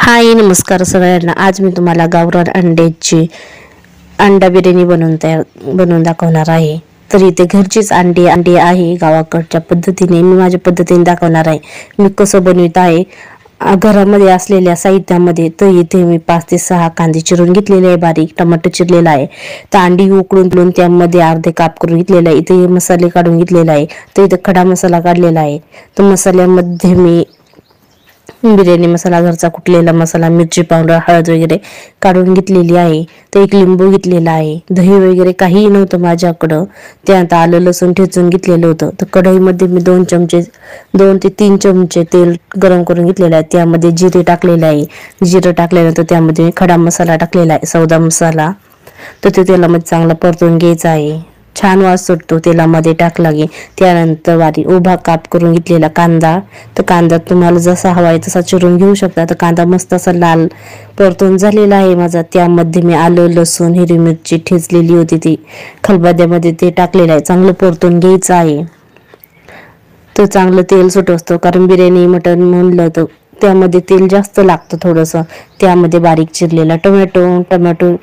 हाय नमस्कार सगळ्यांना। आज मी तुम्हाला गावरान अंड्याची अंडा बिर्याणी बनवून दाखवणार आहे। तर इथे घरचीच अंडी आहे, गावाकडच्या पद्धतीने मी माझ्या पद्धतीने दाखवणार आहे। मी कसं बनवित आहे घरामध्ये असलेल्या साहित्यामध्ये। तर इथे मी 5 ते 6 कांदे चिरून घेतलेले आहे, बारीक टमाटर चिरलेला आहे, तर अंडी उकळून त्यामध्ये अर्धे काप करून घेतलेला आहे। इथे मसाले काढून घेतलेला आहे, तर इथे खडा मसाला काढलेला आहे। तर मसाल्यामध्ये मी बिर्याणी मसाला, घरचा कुटलेला मसाला, मिरची पावडर, हळद वगैरे काढून घेतलेली आहे। तर एक लिंबू घेतलेला आहे, दही वगैरे काहीही नव्हतं माझ्याकडं। त्यानंतर आलं लसूण ठेचून घेतलेलं होतं। तर कढईमध्ये मी 2 ते 3 चमचे तेल गरम करून घेतलेलं आहे, त्यामध्ये जिरे टाकलेले आहे। जिरं टाकल्यानंतर त्यामध्ये खडा मसाला टाकलेला आहे, सौदा मसाला। तर ते तेलामध्ये चांगला परतून घ्यायचा आहे, छान वास सुटतो तेलामध्ये टाकला की। त्यानंतर उभा काप करून घेतलेला कांदा, तर कांदा तुम्हाला जसा हवा आहे तसा चिरून घेऊ शकता। तर कांदा मस्त असा लाल परतून झालेला आहे माझा। त्यामध्ये मी आलं लसूण हिरवी मिरची ठेचलेली होती ती खलबत्त्यामध्ये ते टाकलेलं आहे, चांगलं परतून घ्यायचं आहे। तर चांगलं तेल सुटतं, कारण बिर्याणी मटण म्हणलं तर त्यामध्ये तेल जास्त लागतं थोडंसं। त्यामध्ये बारीक चिरलेला टोमॅटो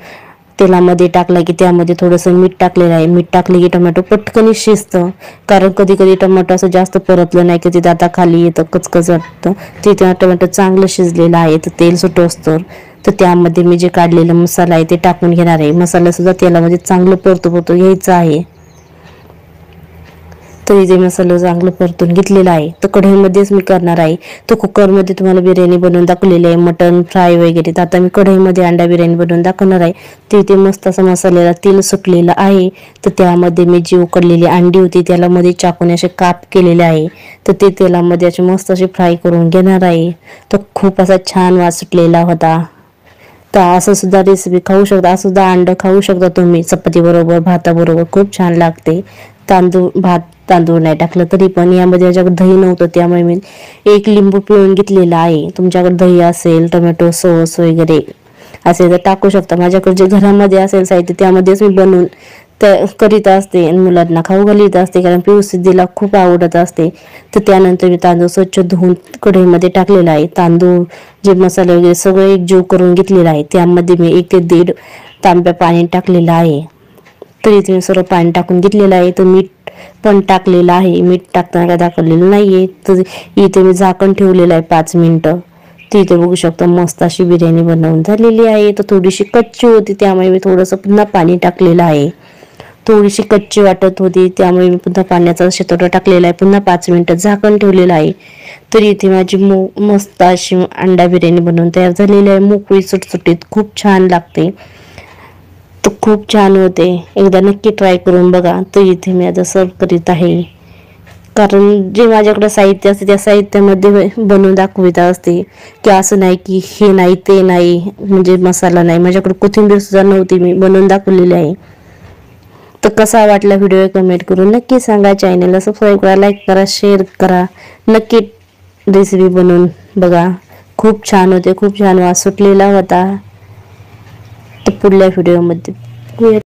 तेलामध्ये टाकला की त्यामध्ये थोडंसं मीठ टाकलेलं आहे। मीठ टाकले की टोमॅटो पटकन शिजतं, कारण कधी कधी टोमॅटो असं जास्त परतलं नाही की ते दाताखाली येतं, कचकच वाटतं। ते टोमॅटो चांगलं शिजलेलं आहे, तर तेल सुटोस्तर तर त्यामध्ये मी जे काढलेला मसाला आहे ते टाकून घेणार आहे। मसाला सुद्धा तेलामध्ये चांगलं परतून घ्यायचा आहे। तर इथे मसाला चांगलं परतून घेतलेला आहे। तर कढईमध्येच मी करणार आहे। तर कुकरमध्ये तुम्हाला बिर्याणी बनवून दाखवलेली आहे, मटन फ्राय वगैरे। तर आता मी कढईमध्ये अंडा बिर्याणी बनवून दाखवणार आहे। तर इथे मस्त असं मसाल्याला तेल सुटलेलं आहे। तर त्यामध्ये मी जी उकडलेली अंडी होती त्याला मध्ये चाकूने असे काप केलेले आहे, तर ते तेलामध्ये असे मस्त असे फ्राय करून घेणार आहे। तर खूप असा छान वास सुटलेला होता। तर असं सुद्धा रेसिपी खाऊ शकता, असं सुद्धा अंड खाऊ शकता तुम्ही चपाती बरोबर, भाताबरोबर, खूप छान लागते। तांदूळ नाही टाकलं तरी पण। यामध्ये माझ्याकडे दही नव्हतं, त्यामुळे मी एक लिंबू पिळून घेतलेला आहे। तुमच्याकडे दही असेल, टोमॅटो सॉस वगैरे असेल तर टाकू शकता। माझ्याकडे जे घरामध्ये असेल साहित्य त्यामध्येच मी बनवून करीत असते आणि मुलांना खाऊ घालीत असते, कारण पिवसिद्धीला खूप आवडत असते। तर त्यानंतर मी तांदूळ स्वच्छ धुवून कढईमध्ये टाकलेला आहे। तांदूळ जे मसाले वगैरे सगळे एकजीव करून घेतलेला आहे। त्यामध्ये मी 1 ते 1.5 तांब्या पाणी टाकलेलं आहे। तर इथे मी सर्व पाणी टाकून घेतलेलं आहे। तर मीठ पण टाकलेलं आहे, मीठ टाकताना काय दाखवलेलं नाहीये। तर इथे मी झाकण ठेवलेलं आहे 5 मिनिटं। तिथे बघू शकता मस्त अशी बिर्याणी बनवून झालेली आहे। तर थोडीशी कच्ची होती, त्यामुळे मी थोडंसं पुन्हा पाणी टाकलेलं आहे। थोडीशी कच्ची वाटत होती, त्यामुळे मी पुन्हा पाण्याचा शितोडा टाकलेला आहे, पुन्हा 5 मिनिटं झाकण ठेवलेलं आहे। तर इथे माझी मस्त अशी अंडा बिर्याणी बनवून तयार झालेली आहे, मोकळी सुटसुटीत, खूप छान लागते। तर खूप छान होते, एकदा नक्की ट्राय करून बघा। तर इथे मी आता सर्व करीत आहे, कारण जे माझ्याकडे साहित्य असते त्या साहित्यामध्ये बनवून दाखवित असते, की असं नाही की हे नाही ते नाही, म्हणजे मसाला नाही, माझ्याकडे कोथिंबीर सुद्धा नव्हती, मी बनवून दाखवलेली आहे। तर कसा वाटला व्हिडिओ कमेंट करून नक्की सांगा। चॅनलला सबस्क्राईब करा, लाईक करा, शेअर करा, नक्की रेसिपी बनवून बघा। खूप छान होते, खूप छान वास सुटलेला होता। तर पुढल्या व्हिडिओमध्ये